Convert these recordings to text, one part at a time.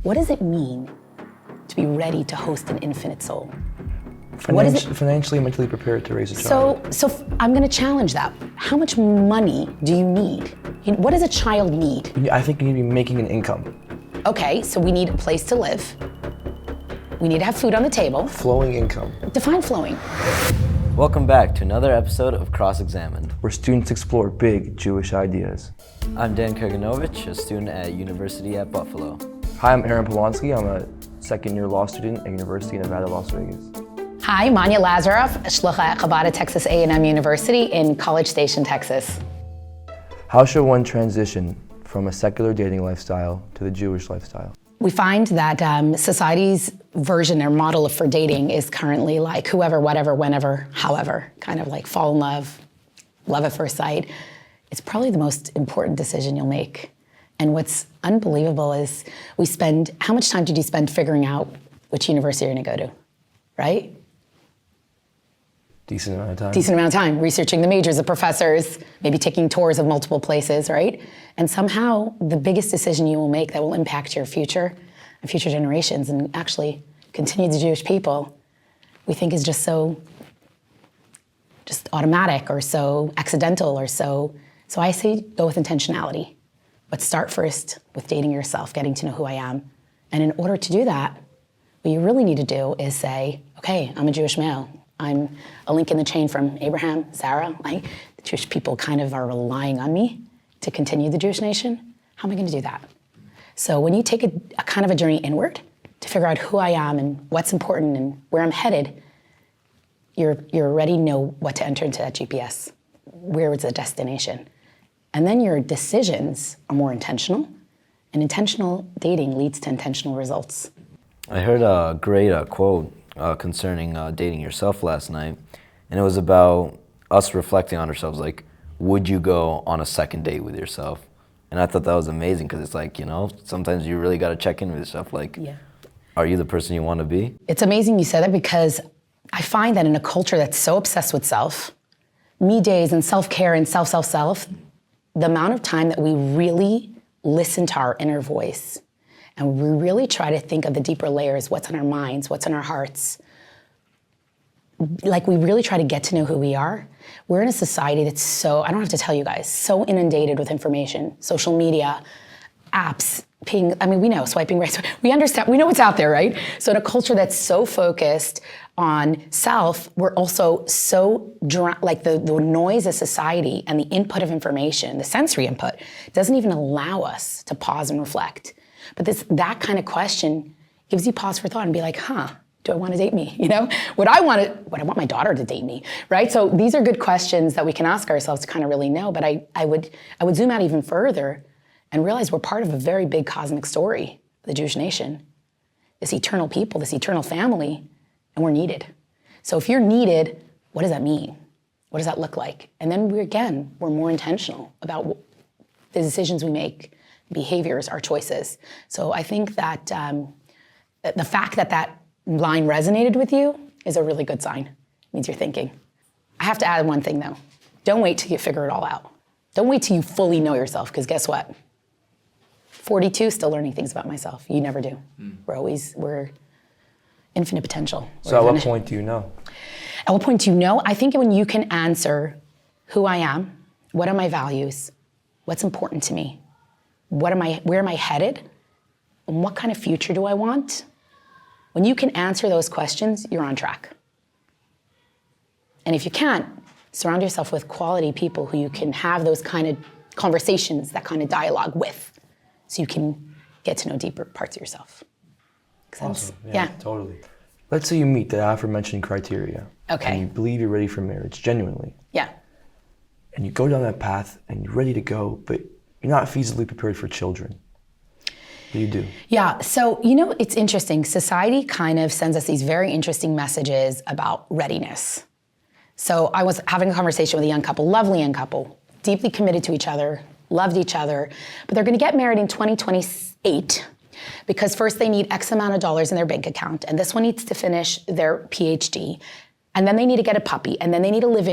What does it mean to be ready to host an infinite soul? Financially and mentally prepared to raise a child. So I'm going to challenge that. How much money do you need? What does a child need? I think you need to be making an income. Okay, so we need a place to live. We need to have food on the table. Flowing income. Define flowing. Welcome back to another episode of Cross-Examined, where students explore big Jewish ideas. I'm Dan Kurganovich, a student at University at Buffalo. Hi, I'm Aaron Polonsky. I'm a second-year law student at University of Nevada, Las Vegas. Hi, Manya Lazaroff, shlucha at Chabad at Texas A&M University in College Station, Texas. How should one transition from a secular dating lifestyle to the Jewish lifestyle? We find that society's version or model for dating is currently like whoever, whatever, whenever, however, kind of like fall in love, love at first sight. It's probably the most important decision you'll make. And what's unbelievable is how much time did you spend figuring out which university you're gonna go to, right? Decent amount of time. Decent amount of time, researching the majors, the professors, maybe taking tours of multiple places, right? And somehow, the biggest decision you will make that will impact your future and future generations and actually continue the Jewish people, we think is just automatic or so accidental or so I say go with intentionality. But start first with dating yourself, getting to know who I am. And in order to do that, what you really need to do is say, okay, I'm a Jewish male. I'm a link in the chain from Abraham, Sarah. The Jewish people kind of are relying on me to continue the Jewish nation. How am I gonna do that? So when you take a kind of a journey inward to figure out who I am and what's important and where I'm headed, you already know what to enter into that GPS. Where is the destination? And then your decisions are more intentional, and intentional dating leads to intentional results. I heard a great quote concerning dating yourself last night, and it was about us reflecting on ourselves, like, would you go on a second date with yourself? And I thought that was amazing, because it's like, sometimes you really got to check in with yourself, like, Are you the person you want to be? It's amazing you said that, because I find that in a culture that's so obsessed with self, me days and self-care and self, the amount of time that we really listen to our inner voice and we really try to think of the deeper layers, what's on our minds, what's in our hearts. Like we really try to get to know who we are. We're in a society that's so, I don't have to tell you guys, so inundated with information, social media, apps, ping, we know, swiping right, we understand, we know what's out there, right? So in a culture that's so focused on self, we're also so, the noise of society and the input of information, the sensory input, doesn't even allow us to pause and reflect. But that kind of question gives you pause for thought and be like, do I want to date me? Would I want my daughter to date me, right? So these are good questions that we can ask ourselves to kind of really know, but I would zoom out even further and realize we're part of a very big cosmic story, the Jewish nation, this eternal people, this eternal family, and we're needed. So if you're needed, what does that mean? What does that look like? And then we're more intentional about the decisions we make, behaviors, our choices. So I think that the fact that line resonated with you is a really good sign. It means you're thinking. I have to add one thing though. Don't wait till you figure it all out. Don't wait till you fully know yourself, because guess what? 42, still learning things about myself. You never do. We're infinite potential. So at what point do you know? At what point do you know? I think when you can answer who I am, what are my values, what's important to me, where am I headed, and what kind of future do I want? When you can answer those questions, you're on track. And if you can't, surround yourself with quality people who you can have those kind of conversations, that kind of dialogue with, so you can get to know deeper parts of yourself. Make sense? Awesome. Yeah, totally. Let's say you meet the aforementioned criteria. Okay. And you believe you're ready for marriage, genuinely. Yeah. And you go down that path and you're ready to go, but you're not feasibly prepared for children. What do you do? Yeah, so it's interesting. Society kind of sends us these very interesting messages about readiness. So I was having a conversation with a young couple, lovely young couple, deeply committed to each other, loved each other, but they're gonna get married in 2028 because first they need X amount of dollars in their bank account, and this one needs to finish their PhD. And then they need to get a puppy, and then they need to live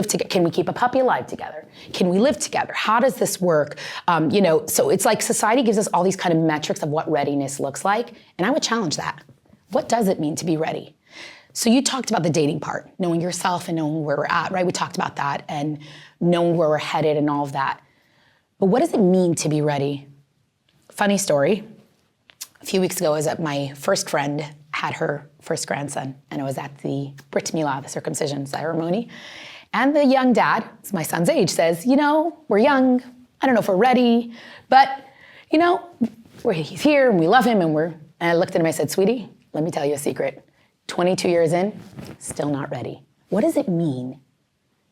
together. Can we keep a puppy alive together? Can we live together? How does this work? So it's like society gives us all these kind of metrics of what readiness looks like, and I would challenge that. What does it mean to be ready? So you talked about the dating part, knowing yourself and knowing where we're at, right? We talked about that and knowing where we're headed and all of that. But what does it mean to be ready? Funny story. A few weeks ago, I was at my first friend had her first grandson, and I was at the Brit Milah, the circumcision ceremony. And the young dad, it's my son's age, says, we're young. I don't know if we're ready, but he's here and we love him and I looked at him, I said, sweetie, let me tell you a secret. 22 years in, still not ready. What does it mean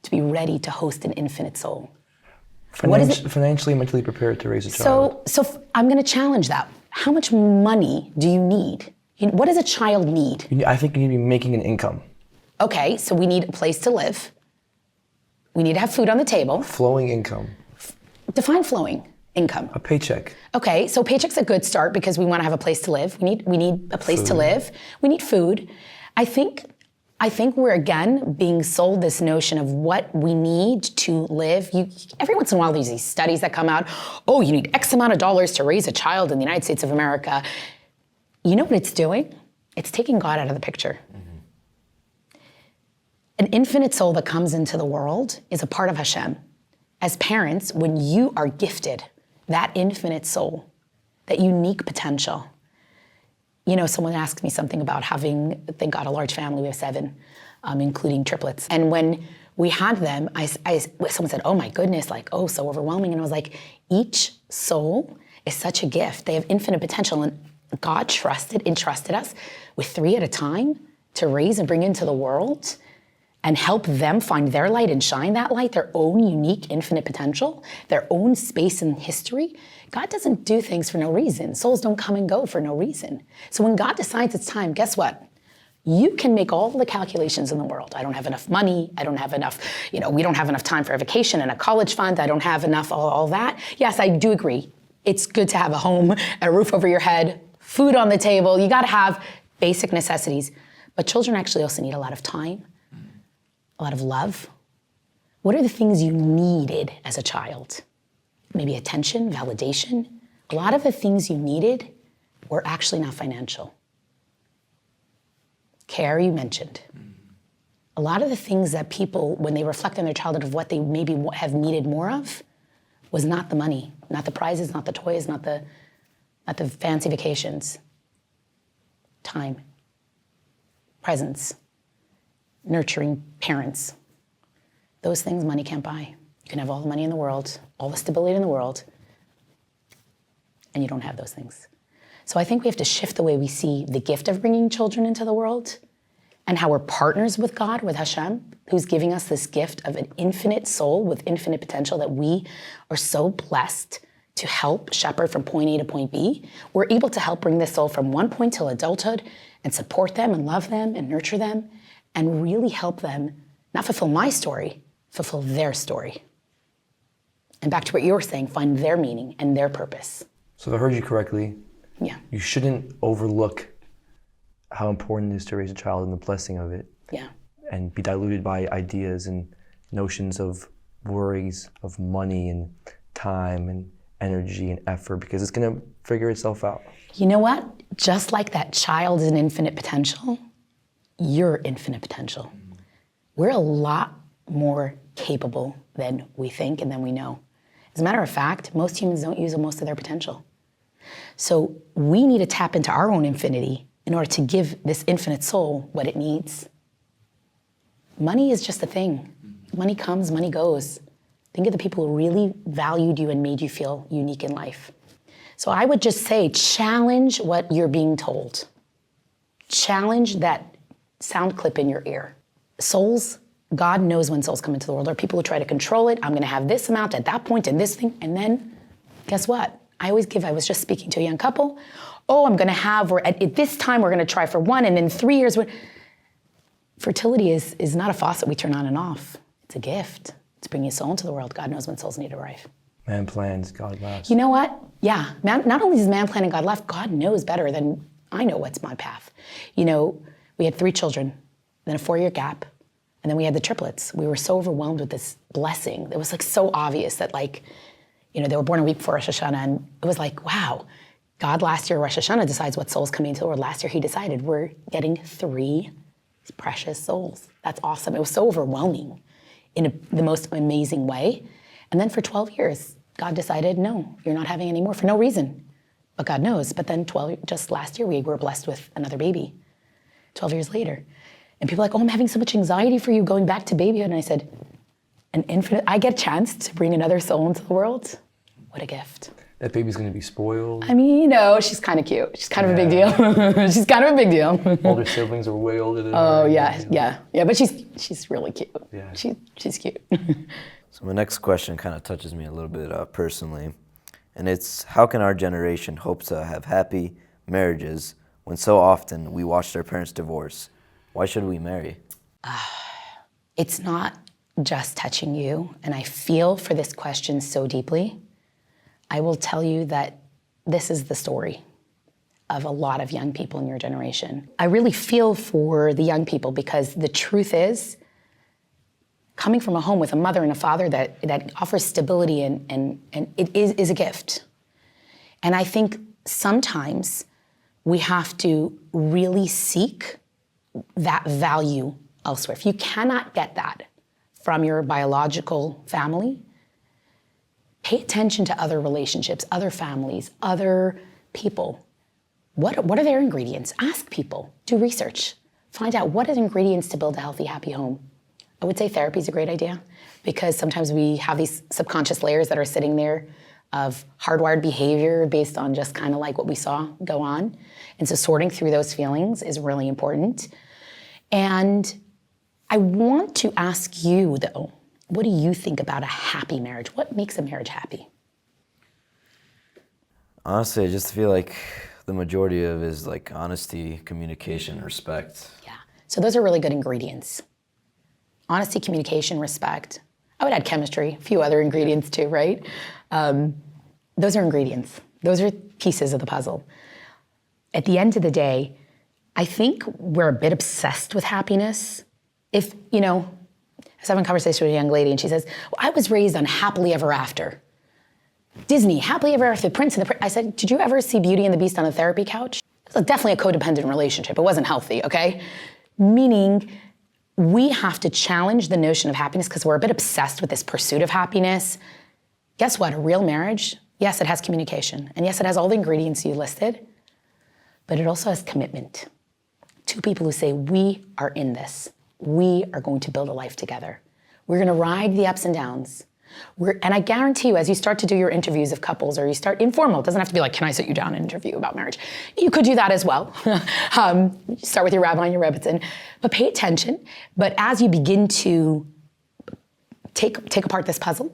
to be ready to host an infinite soul? Financially and mentally prepared to raise a child. So I'm going to challenge that. How much money do you need? What does a child need? I think you need to be making an income. Okay, so we need a place to live. We need to have food on the table. Flowing income. Define flowing income. A paycheck. Okay, so paycheck's a good start because we want to have a place to live. We need a place to live. We need food. I think we're again being sold this notion of what we need to live. Every once in a while there's these studies that come out. Oh, you need X amount of dollars to raise a child in the United States of America. You know what it's doing? It's taking God out of the picture. Mm-hmm. An infinite soul that comes into the world is a part of Hashem. As parents, when you are gifted that infinite soul, that unique potential. Someone asked me something about having, thank God, a large family. We have 7, including triplets. And when we had them, someone said, oh my goodness, so overwhelming. And I was like, each soul is such a gift. They have infinite potential. And God entrusted us with 3 at a time to raise and bring into the world and help them find their light and shine that light, their own unique infinite potential, their own space in history. God doesn't do things for no reason. Souls don't come and go for no reason. So when God decides it's time, guess what? You can make all the calculations in the world. I don't have enough money. I don't have enough, we don't have enough time for a vacation and a college fund. I don't have enough all that. Yes, I do agree. It's good to have a home, a roof over your head, food on the table. You got to have basic necessities. But children actually also need a lot of time, a lot of love. What are the things you needed as a child? Maybe attention, validation. A lot of the things you needed were actually not financial. Care, you mentioned. A lot of the things that people, when they reflect on their childhood of what they maybe have needed more of, was not the money, not the prizes, not the toys, not the fancy vacations. Time, presence, nurturing parents. Those things money can't buy. You can have all the money in the world, all the stability in the world, and you don't have those things. So I think we have to shift the way we see the gift of bringing children into the world and how we're partners with God, with Hashem, who's giving us this gift of an infinite soul with infinite potential that we are so blessed to help shepherd from point A to point B. We're able to help bring this soul from one point till adulthood and support them and love them and nurture them and really help them not fulfill my story, fulfill their story. And back to what you were saying, find their meaning and their purpose. So if I heard you correctly, yeah, you shouldn't overlook how important it is to raise a child and the blessing of it. Yeah. And be diluted by ideas and notions of worries of money and time and energy and effort, because it's going to figure itself out. You know what? Just like that child is an infinite potential, you're infinite potential. We're a lot more capable than we think and than we know. As a matter of fact, most humans don't use most of their potential. So we need to tap into our own infinity in order to give this infinite soul what it needs. Money is just a thing. Money comes, money goes. Think of the people who really valued you and made you feel unique in life. So I would just say, challenge what you're being told. Challenge that sound clip in your ear. Souls, God knows when souls come into the world. There are people who try to control it. I'm gonna have this amount at that point and this thing, and then guess what? I was just speaking to a young couple. Oh, I'm gonna have, or at this time we're gonna try for 1, and in 3 years, fertility is not a faucet we turn on and off. It's a gift. It's bringing a soul into the world. God knows when souls need to arrive. Man plans, God laughs. You know what? Yeah, not only does man plan and God laugh, God knows better than I know what's my path. We had 3 children, then a 4-year gap, And then we had the triplets. We were so overwhelmed with this blessing. It was like so obvious that like, you know, they were born a week before Rosh Hashanah, and it was like, wow, God last year, Rosh Hashanah decides what souls come into the world. Last year he decided we're getting 3 precious souls. That's awesome. It was so overwhelming in the most amazing way. And then for 12 years, God decided, no, you're not having any more for no reason. But God knows. But then just last year, we were blessed with another baby, 12 years later. And people are like, oh, I'm having so much anxiety for you going back to babyhood. And I said, I get a chance to bring another soul into the world. What a gift. That baby's going to be spoiled. I mean, you know, she's kind of cute. She's kind of a big deal. She's kind of a big deal. All their siblings are way older than her. Oh, yeah. But she's really cute. Yeah. She's cute. So my next question kind of touches me a little bit personally, and it's, how can our generation hope to have happy marriages when so often we watched our parents divorce? Why should we marry? It's not just touching you, and I feel for this question so deeply. I will tell you that this is the story of a lot of young people in your generation. I really feel for the young people because the truth is, coming from a home with a mother and a father that offers stability and it is a gift. And I think sometimes we have to really seek that value elsewhere. If you cannot get that from your biological family, pay attention to other relationships, other families, other people. What are their ingredients? Ask people, do research. Find out what are the ingredients to build a healthy, happy home. I would say therapy is a great idea because sometimes we have these subconscious layers that are sitting there of hardwired behavior based on just kind of like what we saw go on. And so sorting through those feelings is really important. And I want to ask you though, what do you think about a happy marriage? What makes a marriage happy? Honestly, I just feel like the majority of it is like honesty, communication, respect. Yeah, so those are really good ingredients. Honesty, communication, respect. I would add chemistry, a few other ingredients too, right? Those are ingredients. Those are pieces of the puzzle. At the end of the day, I think we're a bit obsessed with happiness. If, you know, I was having a conversation with a young lady and she says, well, I was raised on happily ever after. Disney, happily ever after, the Prince and the Prince. I said, did you ever see Beauty and the Beast on a therapy couch? It was definitely a codependent relationship. It wasn't healthy, okay? Meaning, we have to challenge the notion of happiness because we're a bit obsessed with this pursuit of happiness. Guess what? A real marriage, yes, it has communication. And yes, it has all the ingredients you listed, but it also has commitment. 2 people who say, we are in this. We are going to build a life together. We're going to ride the ups and downs. And I guarantee you, as you start to do your interviews of couples, or you start informal, it doesn't have to be like, can I sit you down and interview about marriage? You could do that as well. Start with your rabbi and your Rebbetzin, but pay attention. But as you begin to take apart this puzzle,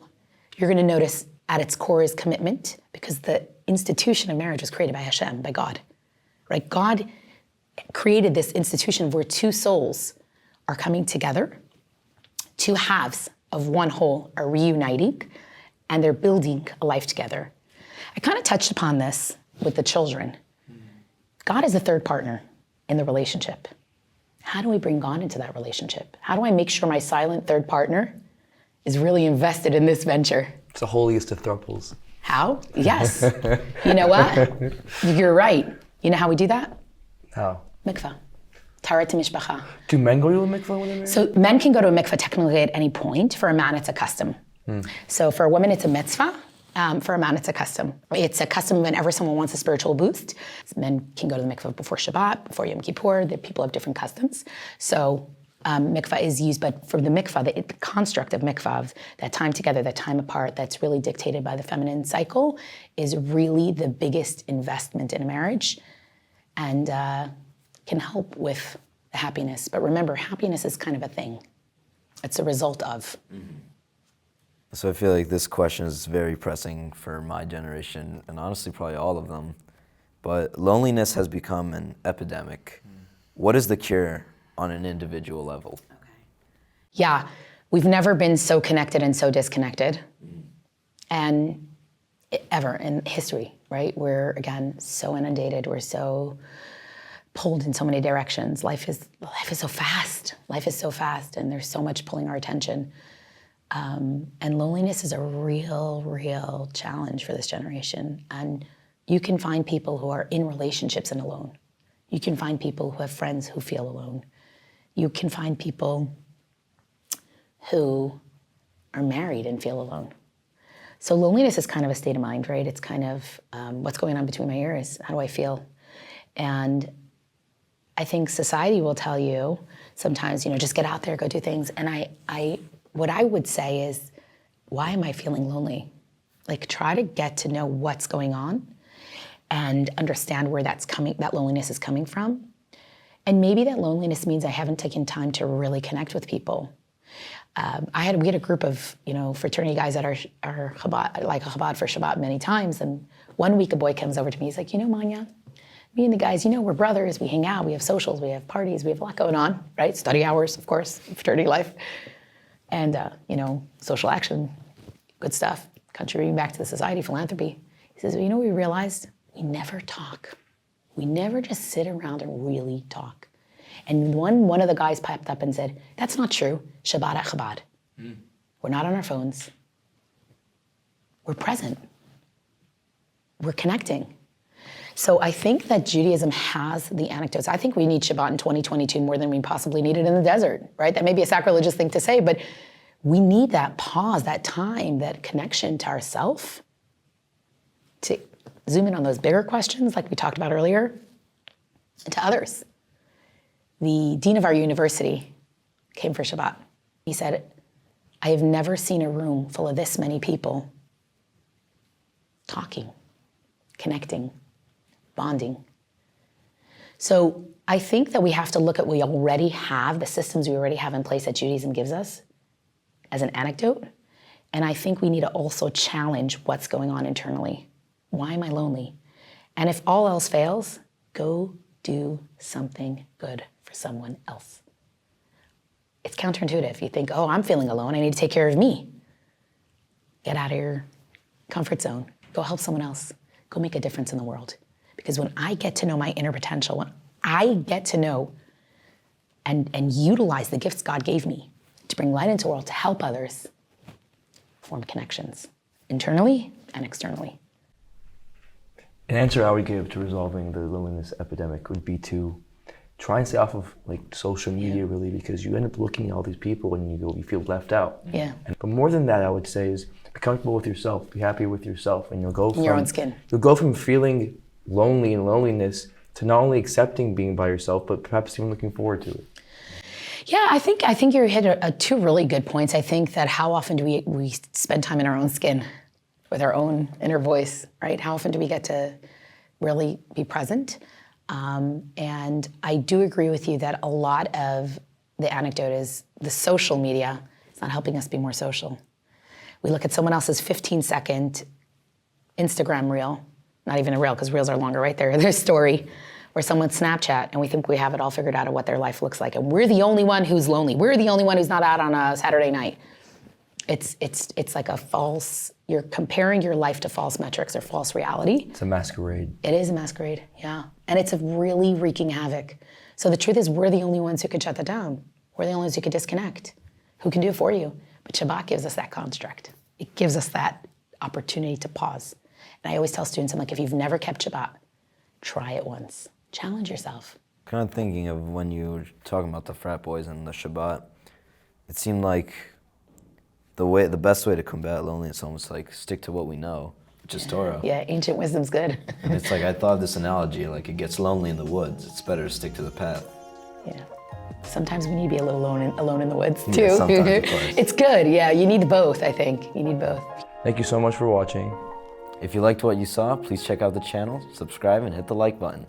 you're going to notice at its core is commitment, because the institution of marriage was created by Hashem, by God, right? God created this institution where 2 souls are coming together, 2 halves of one whole are reuniting, and they're building a life together. I kind of touched upon this with the children. God is the third partner in the relationship. How do we bring God into that relationship? How do I make sure my silent third partner is really invested in this venture? It's the holiest of thruples. How? Yes. You know what? You're right. You know how we do that? How? Mikvah. Taharat mishpacha. Do men go to a mikvah when they're married? So men can go to a mikvah technically at any point. For a man, it's a custom. So for a woman, it's a mitzvah. For a man, it's a custom. It's a custom whenever someone wants a spiritual boost. Men can go to the mikvah before Shabbat, before Yom Kippur. The people have different customs. So mikvah is used, but for the mikvah, the construct of mikvah, that time together, that time apart, that's really dictated by the feminine cycle, is really the biggest investment in a marriage, and can help with the happiness. But remember, happiness is kind of a thing. It's a result of. So I feel like this question is very pressing for my generation, and honestly probably all of them. But loneliness has become an epidemic. What is the cure on an individual level? Okay. Yeah, we've never been so connected and so disconnected. And ever in history, right? We're, again, so inundated. We're so pulled in so many directions. Life is so fast. Life is so fast, and there's so much pulling our attention. And loneliness is a real challenge for this generation. And you can find people who are in relationships and alone. You can find people who have friends who feel alone. You can find people who are married and feel alone. So loneliness is kind of a state of mind, right? It's kind of what's going on between my ears. How do I feel? And I think society will tell you sometimes, just get out there, go do things. And what I would say is, why am I feeling lonely? Like, try to get to know what's going on and understand where that loneliness is coming from. And maybe that loneliness means I haven't taken time to really connect with people. We had a group of, fraternity guys at our Chabad, like a Chabad for Shabbat many times. And one week a boy comes over to me, he's like, Manya, me and the guys, we're brothers, we hang out, we have socials, we have parties, we have a lot going on, right? Study hours, of course, fraternity life. And, social action, good stuff, contributing back to the society, philanthropy. He says, what we realized? We never talk. We never just sit around and really talk. And one of the guys piped up and said, that's not true, Shabbat at Chabad. We're not on our phones. We're present. We're connecting. So I think that Judaism has the anecdotes. I think we need Shabbat in 2022 more than we possibly needed in the desert, right? That may be a sacrilegious thing to say, but we need that pause, that time, that connection to ourself to zoom in on those bigger questions like we talked about earlier, and to others. The dean of our university came for Shabbat. He said, I have never seen a room full of this many people talking, connecting, bonding. So I think that we have to look at what we already have, the systems we already have in place that Judaism gives us as an anecdote. And I think we need to also challenge what's going on internally. Why am I lonely? And if all else fails, go do something good for someone else. It's counterintuitive. You think, I'm feeling alone, I need to take care of me. Get out of your comfort zone. Go help someone else. Go make a difference in the world. Because when I get to know my inner potential, when I get to know and utilize the gifts God gave me to bring light into the world, to help others, form connections, internally and externally. An answer I would give to resolving the loneliness epidemic would be to try and stay off of social media, really, because you end up looking at all these people and you feel left out. Yeah. But more than that, I would say is be comfortable with yourself, be happy with yourself, and you'll go from your own skin. You'll go from feeling lonely and loneliness to not only accepting being by yourself, but perhaps even looking forward to it. Yeah, I think you hit two really good points. I think that how often do we spend time in our own skin with our own inner voice, right? How often do we get to really be present? And I do agree with you that a lot of the anecdote is the social media is not helping us be more social. We look at someone else's 15-second Instagram reel, not even a reel because reels are longer, right there, their story, or someone's Snapchat, and we think we have it all figured out of what their life looks like. And we're the only one who's lonely. We're the only one who's not out on a Saturday night. It's like a false, you're comparing your life to false metrics or false reality. It's a masquerade. It is a masquerade, yeah. And it's really wreaking havoc. So the truth is we're the only ones who can shut that down. We're the only ones who can disconnect, who can do it for you. But Shabbat gives us that construct. It gives us that opportunity to pause. And I always tell students, I'm like, if you've never kept Shabbat, try it once. Challenge yourself. Kind of thinking of when you were talking about the frat boys and the Shabbat, it seemed like the best way to combat loneliness is almost like stick to what we know, which is Torah. Yeah, ancient wisdom's good. And it's like, I thought of this analogy, like it gets lonely in the woods. It's better to stick to the path. Yeah. Sometimes we need to be a little alone in the woods too. Yeah, sometimes, of course. It's good, yeah. You need both, I think. You need both. Thank you so much for watching. If you liked what you saw, please check out the channel, subscribe, and hit the like button.